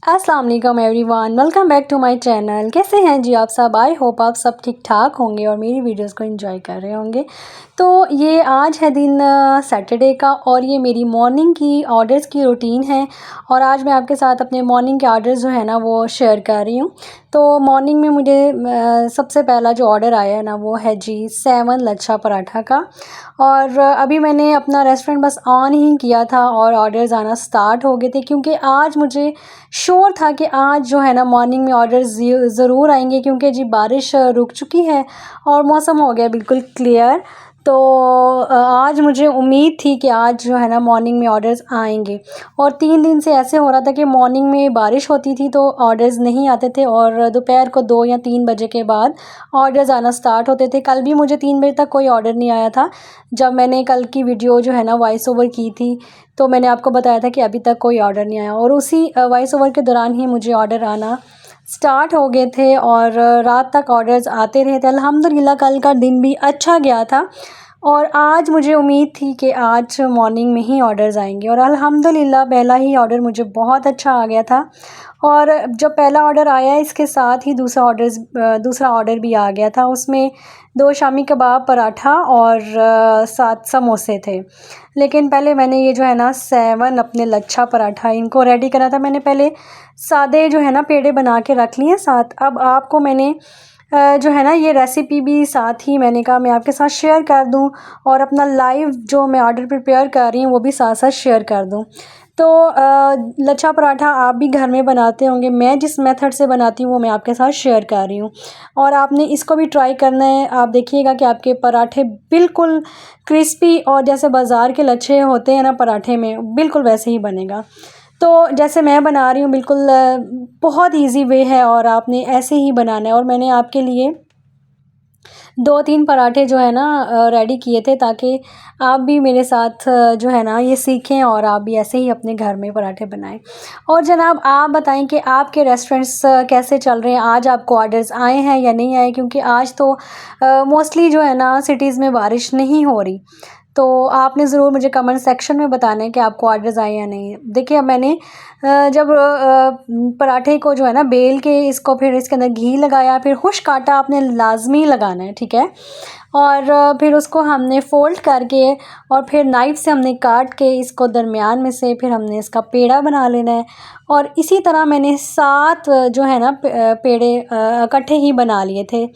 अस्सलाम वालेकुम everyone, welcome back to my channel. कैसे हैं जी आप सब? आई होप आप सब ठीक ठाक होंगे और मेरी वीडियोस को एंजॉय कर रहे होंगे। तो ये आज है दिन सैटरडे का और ये मेरी मॉर्निंग की ऑर्डर्स की रूटीन है और आज मैं आपके साथ अपने मॉर्निंग के ऑर्डर्स जो है ना वो शेयर कर रही हूँ। तो मॉर्निंग में मुझे सबसे पहला जो ऑर्डर आया है ना वो है जी 7 लच्छा पराठा का। और अभी मैंने अपना रेस्टोरेंट बस ऑन ही किया था और ऑर्डर्स आना स्टार्ट हो गए थे, क्योंकि आज मुझे श्योर था कि आज जो है ना मॉर्निंग में ऑर्डर्स ज़रूर आएंगे, क्योंकि जी बारिश रुक चुकी है और मौसम हो गया बिल्कुल क्लियर। तो आज मुझे उम्मीद थी कि आज जो है ना मॉर्निंग में ऑर्डर्स आएंगे। और 3 दिन से ऐसे हो रहा था कि मॉर्निंग में बारिश होती थी तो ऑर्डर्स नहीं आते थे और दोपहर को 2 या 3 बजे के बाद ऑर्डर्स आना स्टार्ट होते थे। कल भी मुझे 3 बजे तक कोई ऑर्डर नहीं आया था। जब मैंने कल की वीडियो जो है ना वॉइस ओवर की थी तो मैंने आपको बताया था कि अभी तक कोई ऑर्डर नहीं आया, और उसी वॉइस ओवर के दौरान ही मुझे ऑर्डर आना स्टार्ट हो गए थे और रात तक ऑर्डर्स आते रहे थे। अल्हम्दुलिल्लाह कल का दिन भी अच्छा गया था और आज मुझे उम्मीद थी कि आज मॉर्निंग में ही ऑर्डर्स आएंगे और अल्हम्दुलिल्लाह पहला ही ऑर्डर मुझे बहुत अच्छा आ गया था। और जब पहला ऑर्डर आया इसके साथ ही दूसरा ऑर्डर भी आ गया था। उसमें 2 शामी कबाब, पराठा और 7 समोसे थे। लेकिन पहले मैंने ये जो है ना 7 अपने लच्छा पराठा इनको रेडी करा था। मैंने पहले सादे जो है ना पेड़े बना के रख लिए साथ। अब आपको मैंने जो है ना ये रेसिपी भी साथ ही मैंने कहा मैं आपके साथ शेयर कर दूं और अपना लाइव जो मैं ऑर्डर प्रिपेयर कर रही हूँ वो भी साथ साथ शेयर कर दूं। तो लच्छा पराठा आप भी घर में बनाते होंगे, मैं जिस मेथड से बनाती हूँ वो मैं आपके साथ शेयर कर रही हूँ और आपने इसको भी ट्राई करना है। आप देखिएगा कि आपके पराठे बिल्कुल क्रिस्पी और जैसे बाज़ार के लच्छे होते हैं ना पराठे में, बिल्कुल वैसे ही बनेगा। तो जैसे मैं बना रही हूँ बिल्कुल बहुत इजी वे है और आपने ऐसे ही बनाना है। और मैंने आपके लिए 2-3 पराठे जो है ना रेडी किए थे ताकि आप भी मेरे साथ जो है ना ये सीखें और आप भी ऐसे ही अपने घर में पराठे बनाएं। और जनाब आप बताएं कि आपके रेस्टोरेंट्स कैसे चल रहे हैं, आज आपको ऑर्डर्स आए हैं या नहीं आए? क्योंकि आज तो मोस्टली जो है ना सिटीज़ में बारिश नहीं हो रही। तो आपने ज़रूर मुझे कमेंट सेक्शन में बताना है कि आपको ऑर्डर्स आए या नहीं। देखिए अब मैंने जब पराठे को जो है ना बेल के इसको फिर इसके अंदर घी लगाया, फिर खुश्क आटा आपने लाजमी लगाना है, ठीक है। और फिर उसको हमने फ़ोल्ड करके और फिर नाइफ़ से हमने काट के इसको दरमियान में से फिर हमने इसका पेड़ा बना लेना है। और इसी तरह मैंने 7 जो है ना पेड़े इकट्ठे ही बना लिए थे,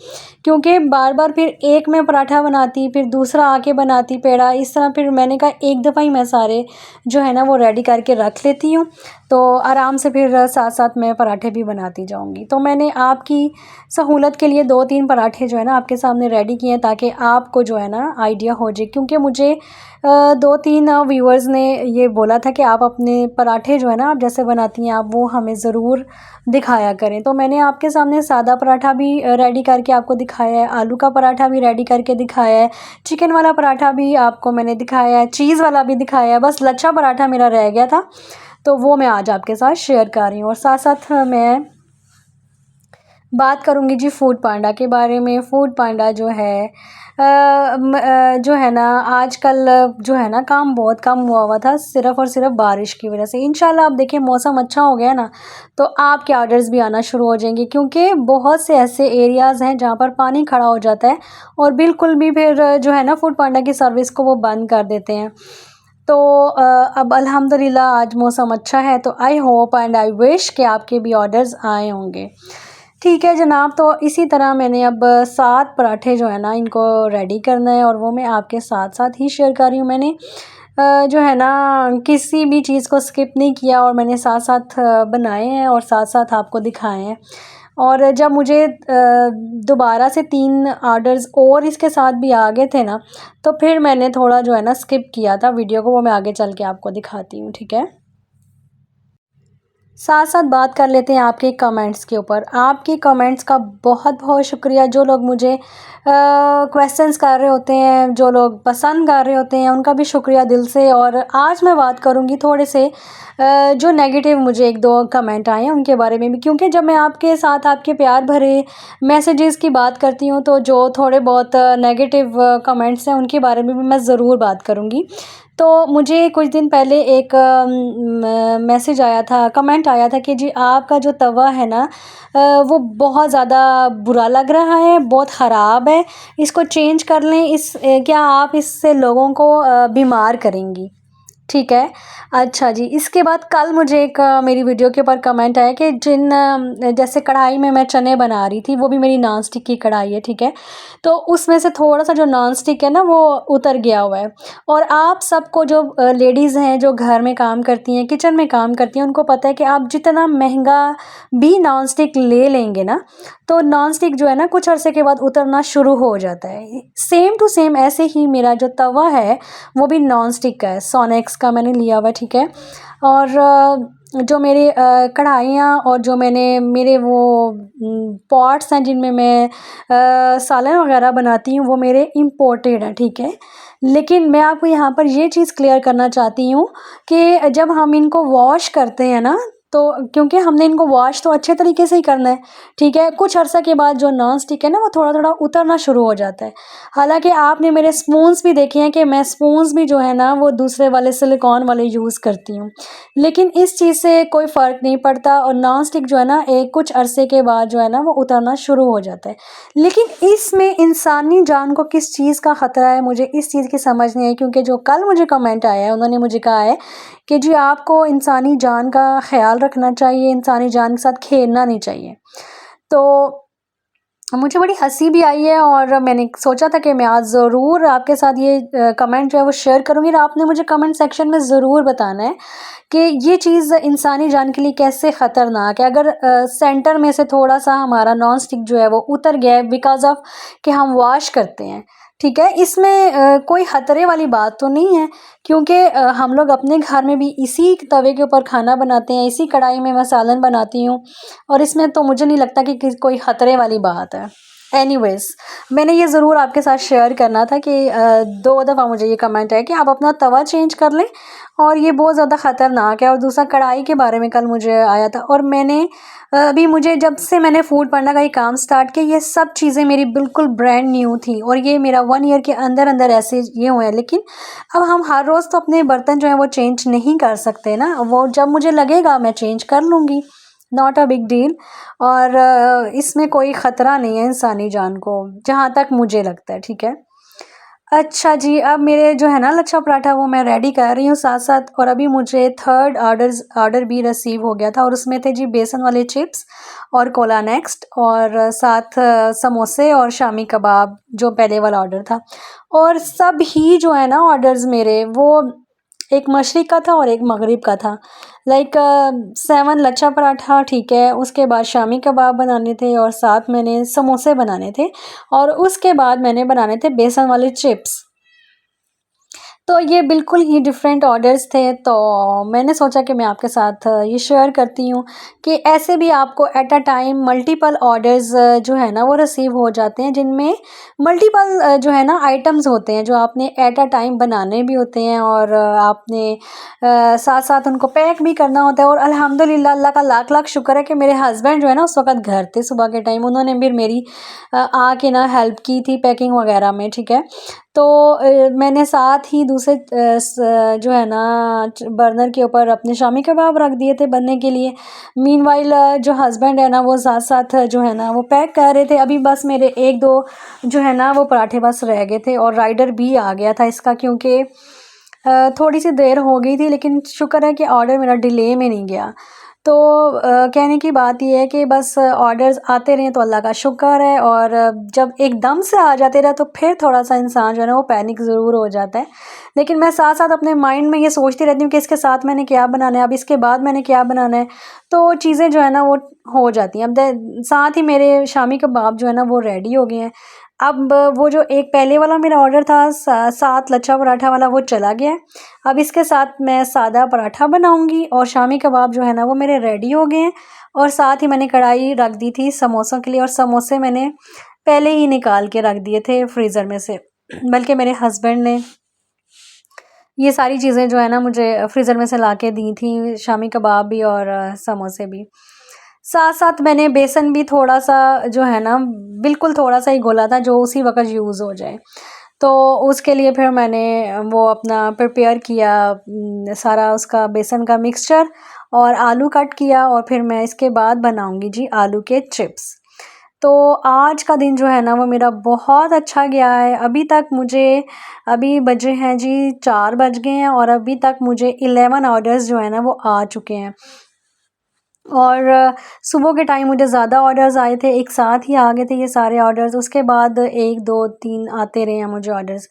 क्योंकि बार बार फिर एक मैं पराठा बनाती फिर दूसरा आके बनाती पेड़ा, इस तरह फिर मैंने कहा एक दफ़ा ही मैं सारे जो है ना वो रेडी करके रख लेती हूँ, तो आराम से फिर साथ साथ मैं पराठे भी बनाती जाऊँगी। तो मैंने आपकी सहूलत के लिए 2-3 पराठे जो है ना आपके सामने रेडी किए हैं ताकि आपको जो है ना आइडिया हो जाए, क्योंकि मुझे 2-3 व्यूअर्स ने ये बोला था कि आप अपने पराठे जो है ना आप जैसे बनाती हैं आप वो हमें ज़रूर दिखाया करें। तो मैंने आपके सामने सादा पराठा भी रेडी करके आपको दिखाया है, आलू का पराठा भी रेडी करके दिखाया है, चिकन वाला पराठा भी आपको मैंने दिखाया है, चीज़ वाला भी दिखाया है, बस लच्छा पराठा मेरा रह गया था तो वो मैं आज आपके साथ शेयर कर रही हूँ। और साथ साथ मैं बात करूँगी जी फूड पांडा के बारे में। फूड पांडा जो है जो है ना आजकल जो है ना काम बहुत कम हुआ था सिर्फ़ और सिर्फ बारिश की वजह से। इंशाल्लाह अब देखिए मौसम अच्छा हो गया ना तो आपके ऑर्डर्स भी आना शुरू हो जाएंगे, क्योंकि बहुत से ऐसे एरियाज़ हैं जहाँ पर पानी खड़ा हो जाता है और बिल्कुल भी फिर जो है ना फूड पांडा की सर्विस को वो बंद कर देते हैं। तो अब अल्हम्दुलिल्लाह आज मौसम अच्छा है तो I hope and I wish कि आपके भी ऑर्डर्स आए होंगे। ठीक है जनाब, तो इसी तरह मैंने अब 7 पराठे जो है ना इनको रेडी करना है और वो मैं आपके साथ साथ ही शेयर कर रही हूँ। मैंने जो है ना किसी भी चीज़ को स्किप नहीं किया और मैंने साथ साथ बनाए हैं और साथ साथ आपको दिखाए हैं। और जब मुझे दोबारा से 3 ऑर्डर्स और इसके साथ भी आ गए थे ना तो फिर मैंने थोड़ा जो है ना स्किप किया था वीडियो को, वो मैं आगे चल के आपको दिखाती हूँ, ठीक है। साथ साथ बात कर लेते हैं आपके कमेंट्स के ऊपर। आपके कमेंट्स का बहुत बहुत शुक्रिया। जो लोग मुझे क्वेश्चंस कर रहे होते हैं, जो लोग पसंद कर रहे होते हैं, उनका भी शुक्रिया दिल से। और आज मैं बात करूँगी थोड़े से जो नेगेटिव मुझे एक दो कमेंट आए हैं उनके बारे में भी, क्योंकि जब मैं आपके साथ आपके प्यार भरे मैसेजेस की बात करती हूँ तो जो थोड़े बहुत नेगेटिव कमेंट्स हैं उनके बारे में भी मैं ज़रूर बात करूँगी। तो मुझे कुछ दिन पहले एक मैसेज आया था, कमेंट आया था कि जी आपका जो तवा है ना वो बहुत ज़्यादा बुरा लग रहा है, बहुत ख़राब है, इसको चेंज कर लें। क्या आप इससे लोगों को बीमार करेंगी? ठीक है। अच्छा जी, इसके बाद कल मुझे एक मेरी वीडियो के ऊपर कमेंट आया कि जैसे कढ़ाई में मैं चने बना रही थी, वो भी मेरी नॉन स्टिक की कढ़ाई है, ठीक है। तो उसमें से थोड़ा-सा जो नॉन स्टिक है ना वो उतर गया हुआ है। और आप सबको जो लेडीज़ हैं जो घर में काम करती हैं, किचन में काम करती हैं, उनको पता है कि आप जितना महँगा भी नॉन स्टिक ले लेंगे ना, तो नॉन स्टिक जो है ना कुछ अरसे के बाद उतरना शुरू हो जाता है। सेम टू सेम ऐसे ही मेरा जो तवा है वो भी नॉन स्टिक का है, सोनेक्स का मैंने लिया हुआ है, ठीक है। और जो मेरे कढ़ाइयाँ और जो मैंने मेरे वो पॉट्स हैं जिनमें मैं सालन वगैरह बनाती हूँ वो मेरे इम्पोर्टेड हैं, ठीक है। लेकिन मैं आपको यहाँ पर ये चीज़ क्लियर करना चाहती हूँ कि जब हम इनको वॉश करते हैं ना, तो क्योंकि हमने इनको वॉश तो अच्छे तरीके से ही करना है, ठीक है। कुछ अर्सा के बाद जो नॉन स्टिक है ना वो थोड़ा-थोड़ा उतरना शुरू हो जाता है। हालाँकि आपने मेरे स्पून्स भी देखे हैं कि मैं स्पून्स भी जो है ना वो दूसरे वाले सिलिकॉन वाले यूज़ करती हूँ। लेकिन इस चीज़ से कोई फ़र्क नहीं पड़ता और नॉन स्टिक जो है ना एक कुछ अरसे के बाद जो है ना वो उतरना शुरू हो जाता है। लेकिन इसमें इंसानी जान को किस चीज़ का ख़तरा है, मुझे इस चीज़ की समझ नहीं आई। क्योंकि जो कल मुझे कमेंट आया है उन्होंने मुझे कहा है कि जी आपको इंसानी जान का ख़्याल रखना चाहिए, इंसानी जान के साथ खेलना नहीं चाहिए। तो मुझे बड़ी हँसी भी आई है और मैंने सोचा था कि मैं आज ज़रूर आपके साथ ये कमेंट जो है वो शेयर करूँगी और आपने मुझे कमेंट सेक्शन में ज़रूर बताना है कि ये चीज़ इंसानी जान के लिए कैसे ख़तरनाक है। अगर सेंटर में से थोड़ा-सा हमारा नॉन स्टिक जो है वो उतर गया है बिकॉज़ ऑफ़ कि हम वॉश करते हैं, ठीक है। इसमें कोई ख़तरे वाली बात तो नहीं है, क्योंकि हम लोग अपने घर में भी इसी तवे के ऊपर खाना बनाते हैं, इसी कढ़ाई में मैं सालन बनाती हूँ और इसमें तो मुझे नहीं लगता कि कोई ख़तरे वाली बात है। एनीवेज़, मैंने ये ज़रूर आपके साथ शेयर करना था कि 2 दफ़ा मुझे ये कमेंट है कि आप अपना तवा चेंज कर लें और ये बहुत ज़्यादा ख़तरनाक है। और दूसरा कढ़ाई के बारे में कल मुझे आया था और मैंने अभी मुझे जब से मैंने फूड पांडा का ये काम स्टार्ट किया ये सब चीज़ें मेरी बिल्कुल ब्रांड न्यू थी और ये मेरा 1 ईयर के अंदर-अंदर ऐसे ये हुए हैं। लेकिन अब हम हर रोज़ तो अपने बर्तन जो हैं वो चेंज नहीं कर सकते ना, वो जब मुझे लगेगा मैं चेंज कर लूँगी, नॉट अ बिग डील। और इसमें कोई ख़तरा नहीं है इंसानी जान को, जहाँ तक मुझे लगता है, ठीक है। अच्छा जी, अब मेरे जो है ना लच्छा पराठा वो मैं रेडी कर रही हूँ साथ-साथ। और अभी मुझे थर्ड ऑर्डर भी रिसीव हो गया था और उसमें थे जी बेसन वाले चिप्स और कोला नेक्स्ट और साथ समोसे और शामी कबाब जो पहले वाला ऑर्डर था। और सब ही जो है ना ऑर्डर्स मेरे वो एक मशरिक़ का था और एक मगरिब का था। लाइक 7 लच्छा पराठा, ठीक है, उसके बाद शामी कबाब बनाने थे और साथ मैंने समोसे बनाने थे और उसके बाद मैंने बनाने थे बेसन वाले चिप्स। तो ये बिल्कुल ही डिफरेंट ऑर्डर्स थे, तो मैंने सोचा कि मैं आपके साथ ये शेयर करती हूँ कि ऐसे भी आपको at a time multiple orders जो है ना वो रिसीव हो जाते हैं, जिनमें मल्टीपल जो है ना आइटम्स होते हैं जो आपने एट अ टाइम बनाने भी होते हैं और आपने साथ साथ उनको पैक भी करना होता है। और अल्हम्दुलिल्लाह अल्लाह का लाख लाख शुक्र है कि मेरे हस्बैंड जो है ना उस वक्त घर थे सुबह के टाइम, उन्होंने भी मेरी आके ना हेल्प की थी पैकिंग वगैरह में, ठीक है। तो मैंने साथ ही दूसरे जो है ना बर्नर के ऊपर अपने शामी कबाब रख दिए थे बनने के लिए। मीनवाइल जो हस्बैंड है ना वो साथ साथ जो है ना वो पैक कर रहे थे। अभी बस मेरे 1-2 जो है ना वो पराठे बस रह गए थे और राइडर भी आ गया था इसका, क्योंकि थोड़ी सी देर हो गई थी, लेकिन शुक्र है कि ऑर्डर मेरा डिले में नहीं गया। तो कहने की बात ये है कि बस ऑर्डर्स आते रहें तो अल्लाह का शुक्र है, और जब एकदम से आ जाते रहे तो फिर थोड़ा-सा इंसान जो है ना वो पैनिक ज़रूर हो जाता है। लेकिन मैं साथ-साथ अपने माइंड में ये सोचती रहती हूँ कि इसके साथ मैंने क्या बनाना है, अब इसके बाद मैंने क्या बनाना है, तो चीज़ें जो है ना वो हो जाती हैं। अब द साथ ही मेरे शामी कबाब जो है ना वो रेडी हो गए हैं। अब वो जो एक पहले वाला मेरा ऑर्डर था 7 लच्छा पराठा वाला वो चला गया है। अब इसके साथ मैं सादा पराठा बनाऊंगी और शामी कबाब जो है ना वो मेरे रेडी हो गए हैं। और साथ ही मैंने कढ़ाई रख दी थी समोसों के लिए, और समोसे मैंने पहले ही निकाल के रख दिए थे फ्रीज़र में से। बल्कि मेरे हस्बैंड ने ये सारी चीज़ें जो है ना मुझे फ्रीज़र में से ला के दी थी, शामी कबाब भी और समोसे भी। साथ साथ मैंने बेसन भी थोड़ा सा जो है ना बिल्कुल थोड़ा सा ही घोला था, जो उसी वक्त यूज़ हो जाए। तो उसके लिए फिर मैंने वो अपना प्रिपेयर किया, सारा उसका बेसन का मिक्सचर, और आलू कट किया, और फिर मैं इसके बाद बनाऊंगी जी आलू के चिप्स। तो आज का दिन जो है ना वो मेरा बहुत अच्छा गया है। अभी तक मुझे, अभी बजे हैं जी 4 बज गए हैं, और अभी तक मुझे 11 ऑर्डर्स जो है ना वो आ चुके हैं। और सुबह के टाइम मुझे ज़्यादा ऑर्डर्स आए थे, एक साथ ही आ गए थे ये सारे ऑर्डर्स। उसके बाद 1 2 3 आते रहे हैं मुझे ऑर्डर्स।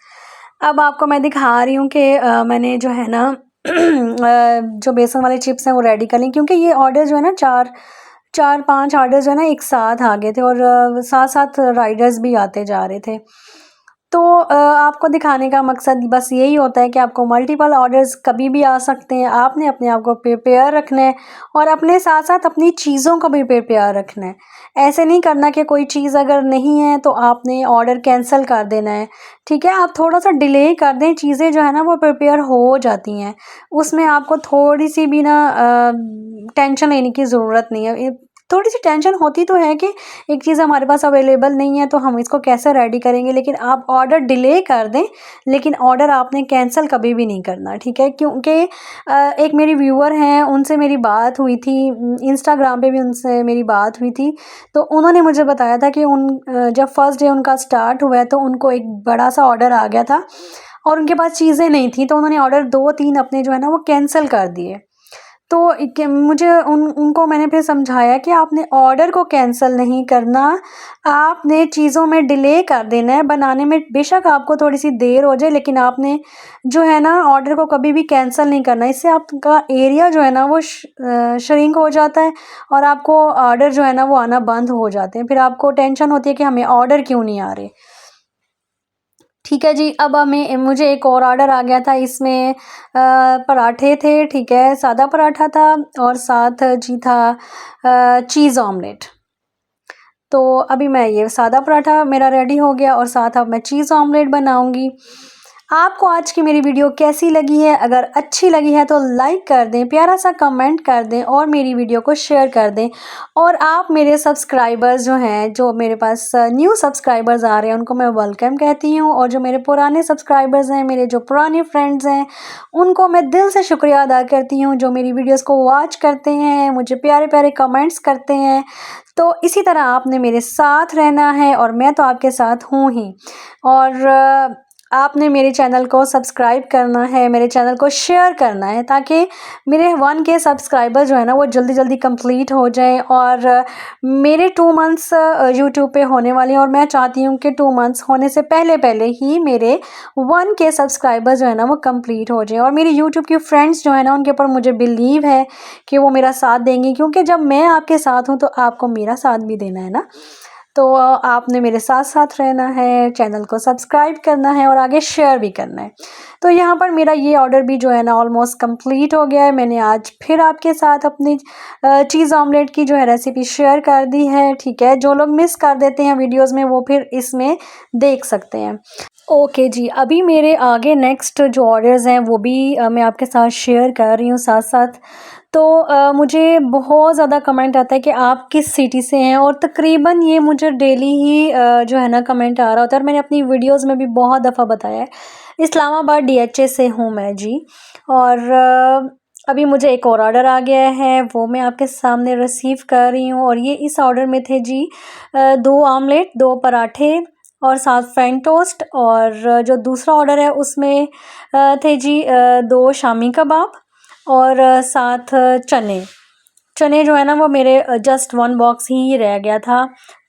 अब आपको मैं दिखा रही हूँ कि मैंने जो है ना जो बेसन वाले चिप्स हैं वो रेडी कर ली, क्योंकि ये ऑर्डर जो है ना 4-5 ऑर्डर जो है ना एक साथ आ गए थे, और साथ साथ राइडर्स भी आते जा रहे थे। तो आपको दिखाने का मकसद बस यही होता है कि आपको मल्टीपल ऑर्डर्स कभी भी आ सकते हैं। आपने अपने आप को प्रिपेयर रखना है, और अपने साथ साथ अपनी चीज़ों को भी प्रिपेयर रखना है। ऐसे नहीं करना कि कोई चीज़ अगर नहीं है तो आपने ऑर्डर कैंसिल कर देना है, ठीक है। आप थोड़ा सा डिले कर दें, चीज़ें जो है ना वो प्रिपेयर हो जाती हैं। उसमें आपको थोड़ी सी भी ना टेंशन लेने की ज़रूरत नहीं है। थोड़ी सी टेंशन होती तो है कि एक चीज़ हमारे पास अवेलेबल नहीं है तो हम इसको कैसे रेडी करेंगे, लेकिन आप ऑर्डर डिले कर दें, लेकिन ऑर्डर आपने कैंसिल कभी भी नहीं करना, ठीक है। क्योंकि एक मेरी व्यूअर हैं, उनसे मेरी बात हुई थी, इंस्टाग्राम पे भी उनसे मेरी बात हुई थी। तो उन्होंने मुझे बताया था कि जब फर्स्ट डे उनका स्टार्ट हुआ है तो उनको एक बड़ा सा ऑर्डर आ गया था, और उनके पास चीज़ें नहीं थी, तो उन्होंने ऑर्डर 2-3 अपने जो है ना वो कैंसिल कर दिए। तो मुझे उनको मैंने फिर समझाया कि आपने ऑर्डर को कैंसिल नहीं करना, आपने चीज़ों में डिले कर देना है। बनाने में बेशक आपको थोड़ी सी देर हो जाए, लेकिन आपने जो है ना ऑर्डर को कभी भी कैंसिल नहीं करना। इससे आपका एरिया जो है ना वो श्रिंक हो जाता है, और आपको ऑर्डर जो है ना वो आना बंद हो जाते हैं। फिर आपको टेंशन होती है कि हमें ऑर्डर क्यों नहीं आ रहे। ठीक है जी। अब मुझे एक और ऑर्डर आ गया था, इसमें पराठे थे, ठीक है, सादा पराठा था, और साथ जी था चीज़ ऑमलेट। तो अभी मैं ये सादा पराठा मेरा रेडी हो गया, और साथ अब मैं चीज़ ऑमलेट बनाऊंगी। आपको आज की मेरी वीडियो कैसी लगी है? अगर अच्छी लगी है तो लाइक कर दें, प्यारा सा कमेंट कर दें, और मेरी वीडियो को शेयर कर दें। और आप मेरे सब्सक्राइबर्स जो हैं, जो मेरे पास न्यू सब्सक्राइबर्स आ रहे हैं, उनको मैं वेलकम कहती हूँ। और जो मेरे पुराने सब्सक्राइबर्स हैं, मेरे जो पुराने फ्रेंड्स हैं, उनको मैं दिल से शुक्रिया अदा करती हूँ, जो मेरी वीडियोज़ को वॉच करते हैं, मुझे प्यारे प्यारे कमेंट्स करते हैं। तो इसी तरह आपने मेरे साथ रहना है, और मैं तो आपके साथ हूँ ही। और आपने मेरे चैनल को सब्सक्राइब करना है, मेरे चैनल को शेयर करना है, ताकि मेरे 1K सब्सक्राइबर जो है ना वो जल्दी जल्दी कंप्लीट हो जाएं। और मेरे 2 मंथ्स यूट्यूब पे होने वाले हैं, और मैं चाहती हूँ कि 2 मंथ्स होने से पहले पहले ही मेरे 1K सब्सक्राइबर जो है ना वो कंप्लीट हो जाएं। और मेरी यूट्यूब की फ्रेंड्स जो है ना उनके ऊपर मुझे बिलीव है कि वो मेरा साथ देंगी, क्योंकि जब मैं आपके साथ हूँ तो आपको मेरा साथ भी देना है ना। तो आपने मेरे साथ साथ रहना है, चैनल को सब्सक्राइब करना है, और आगे शेयर भी करना है। तो यहाँ पर मेरा ये ऑर्डर भी जो है ना ऑलमोस्ट कंप्लीट हो गया है। मैंने आज फिर आपके साथ अपनी चीज़ ऑमलेट की जो है रेसिपी शेयर कर दी है, ठीक है। जो लोग मिस कर देते हैं वीडियोस में वो फिर इसमें देख सकते हैं। ओके जी। अभी मेरे आगे नेक्स्ट जो ऑर्डर्स हैं वो भी मैं आपके साथ शेयर कर रही हूँ साथ साथ। तो मुझे बहुत ज़्यादा कमेंट आता है कि आप किस सिटी से हैं, और तकरीबन ये मुझे डेली ही जो है ना कमेंट आ रहा होता है, और मैंने अपनी वीडियोस में भी बहुत दफ़ा बताया है। इस्लामाबाद DHA से हूँ मैं जी। और अभी मुझे एक और ऑर्डर आ गया है, वो मैं आपके सामने रिसीव कर रही हूँ। और ये इस ऑर्डर में थे जी 2 आमलेट, 2 पराठे, और साथ फ्रेंच टोस्ट। और जो दूसरा ऑर्डर है उसमें थे जी 2 शामी कबाब, और साथ चने। चने जो है ना वो मेरे जस्ट 1 बॉक्स ही रह गया था,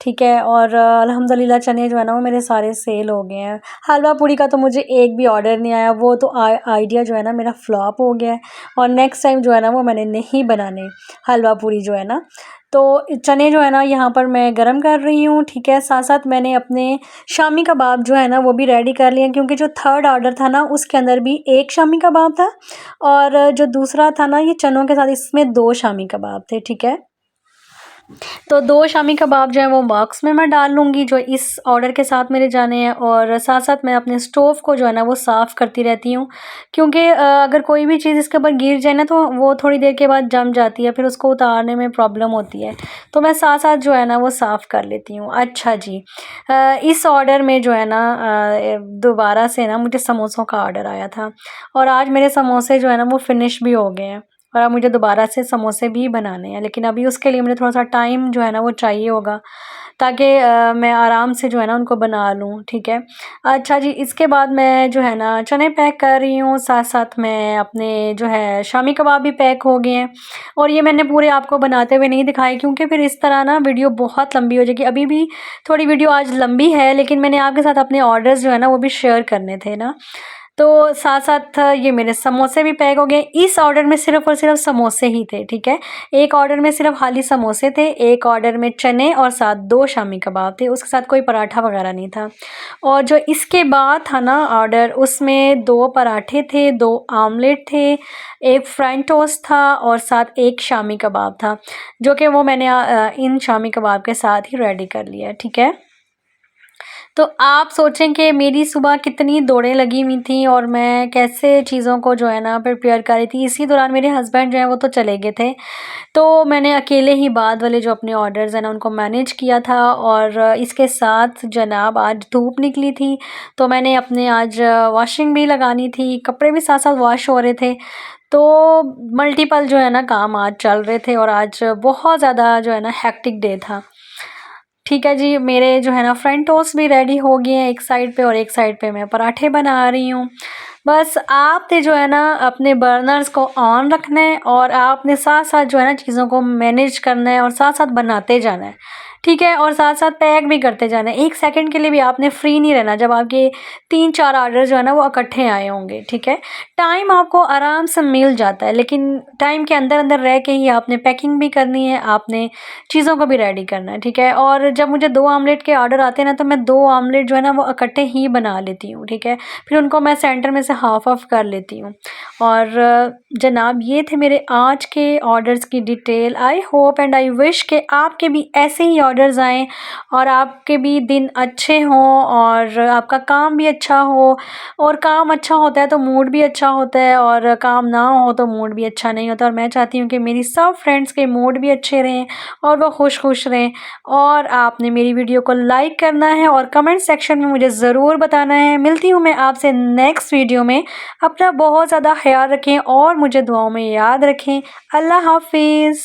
ठीक है। और अल्हम्दुलिल्लाह चने जो है ना वो मेरे सारे सेल हो गए हैं। हलवा पूड़ी का तो मुझे एक भी ऑर्डर नहीं आया, वो तो आइडिया जो है ना मेरा फ्लॉप हो गया है, और नेक्स्ट टाइम जो है ना वो मैंने नहीं बनाने हलवा पूड़ी जो है ना। तो चने जो है ना यहाँ पर मैं गरम कर रही हूँ, ठीक है। साथ साथ मैंने अपने शामी कबाब जो है ना वो भी रेडी कर लिए, क्योंकि जो थर्ड ऑर्डर था ना उसके अंदर भी एक शामी कबाब था और जो दूसरा था ना ये चनों के साथ, इसमें 2 शामी कबाब थे, ठीक है। तो 2 शामी कबाब जो है वो बॉक्स में मैं डाल लूँगी जो इस ऑर्डर के साथ मेरे जाने हैं। और साथ साथ मैं अपने स्टोव को जो है ना वो साफ़ करती रहती हूँ, क्योंकि अगर कोई भी चीज़ इसके ऊपर गिर जाए ना तो वो थोड़ी देर के बाद जम जाती है, फिर उसको उतारने में प्रॉब्लम होती है। तो मैं साथ साथ जो है ना वो साफ़ कर लेती हूँ। अच्छा जी, इस ऑर्डर में जो है ना दोबारा से ना मुझे समोसों का ऑर्डर आया था और आज मेरे समोसे जो है ना वो फ़िनिश भी हो गए हैं और अब मुझे दोबारा से समोसे भी बनाने हैं, लेकिन अभी उसके लिए मुझे थोड़ा-सा टाइम जो है ना वो चाहिए होगा, ताकि मैं आराम से जो है ना उनको बना लूँ, ठीक है। अच्छा जी, इसके बाद मैं जो है ना चने पैक कर रही हूँ, साथ-साथ मैं अपने जो है शामी कबाब भी पैक हो गए हैं और ये मैंने पूरे आपको बनाते हुए नहीं दिखाए, क्योंकि फिर इस तरह ना वीडियो बहुत लंबी हो जाएगी। अभी भी थोड़ी वीडियो आज लंबी है, लेकिन मैंने आपके साथ अपने ऑर्डर्स जो है ना वो भी शेयर करने थे ना। तो साथ-साथ ये मेरे समोसे भी पैक हो गए। इस ऑर्डर में सिर्फ़ और सिर्फ़ समोसे ही थे, ठीक है। एक ऑर्डर में सिर्फ़ खाली समोसे थे, एक ऑर्डर में चने और साथ 2 शामी कबाब थे, उसके साथ कोई पराठा वग़ैरह नहीं था। और जो इसके बाद था ना ऑर्डर, उसमें 2 पराठे थे, 2 आमलेट थे, 1 फ्रेंच टोस्ट था और साथ 1 शामी कबाब था, जो कि वो मैंने इन शामी कबाब के साथ ही रेडी कर लिया, ठीक है। तो आप सोचें कि मेरी सुबह कितनी दौड़ें लगी हुई थी और मैं कैसे चीज़ों को जो है ना प्रिपेयर कर रही थी। इसी दौरान मेरे हस्बैंड जो हैं वो तो चले गए थे, तो मैंने अकेले ही बाद वाले जो अपने ऑर्डर्स हैं ना उनको मैनेज किया था। और इसके साथ जनाब आज धूप निकली थी, तो मैंने अपने आज वॉशिंग भी लगानी थी, कपड़े भी साथ साथ वॉश हो रहे थे। तो मल्टीपल जो है ना काम आज चल रहे थे और आज बहुत ज़्यादा जो है ना हेक्टिक डे था। ठीक है जी, मेरे जो है ना फ्रेंच टोस्ट भी रेडी हो गए हैं एक साइड पे और एक साइड पे मैं पराठे बना रही हूँ। बस आपने जो है ना अपने बर्नर्स को ऑन रखना है और आपने साथ-साथ जो है ना चीज़ों को मैनेज करना है और साथ-साथ बनाते जाना है, ठीक है? और साथ-साथ पैक भी करते जाना है। 1 सेकंड के लिए भी आपने फ्री नहीं रहना जब आपके 3-4 ऑर्डर जो है ना वो इकट्ठे आए होंगे, ठीक है? टाइम आपको आराम से मिल जाता है, लेकिन टाइम के अंदर-अंदर रह के ही आपने पैकिंग भी करनी है, आपने चीज़ों को भी रेडी करना है, ठीक है। और जब मुझे 2 ऑमलेट के ऑर्डर आते हैं ना तो मैं 2 ऑमलेट जो है ना वो इकट्ठे ही बना लेती हूँ, ठीक है। फिर उनको मैं सेंटर में से हाफ़ ऑफ कर लेती हूँ। और जनाब ये थे मेरे आज के ऑर्डर्स की detail. I hope and I wish कि आपके भी ऐसे ही ऑर्डर्स आएँ और आपके भी दिन अच्छे हों और आपका काम भी अच्छा हो। और काम अच्छा होता है तो मूड भी अच्छा होता है और काम ना हो तो मूड भी अच्छा नहीं होता। और मैं चाहती हूँ कि मेरी सब फ्रेंड्स के मूड भी अच्छे रहें और वो खुश रहें। और आपने मेरी वीडियो को लाइक करना है और कमेंट सेक्शन में मुझे ज़रूर बताना है। मिलती हूँ मैं आपसे नेक्स्ट वीडियो में। अपना बहुत ज़्यादा ख्याल रखें और मुझे दुआओं में याद रखें। अल्लाह हाफ़िज़।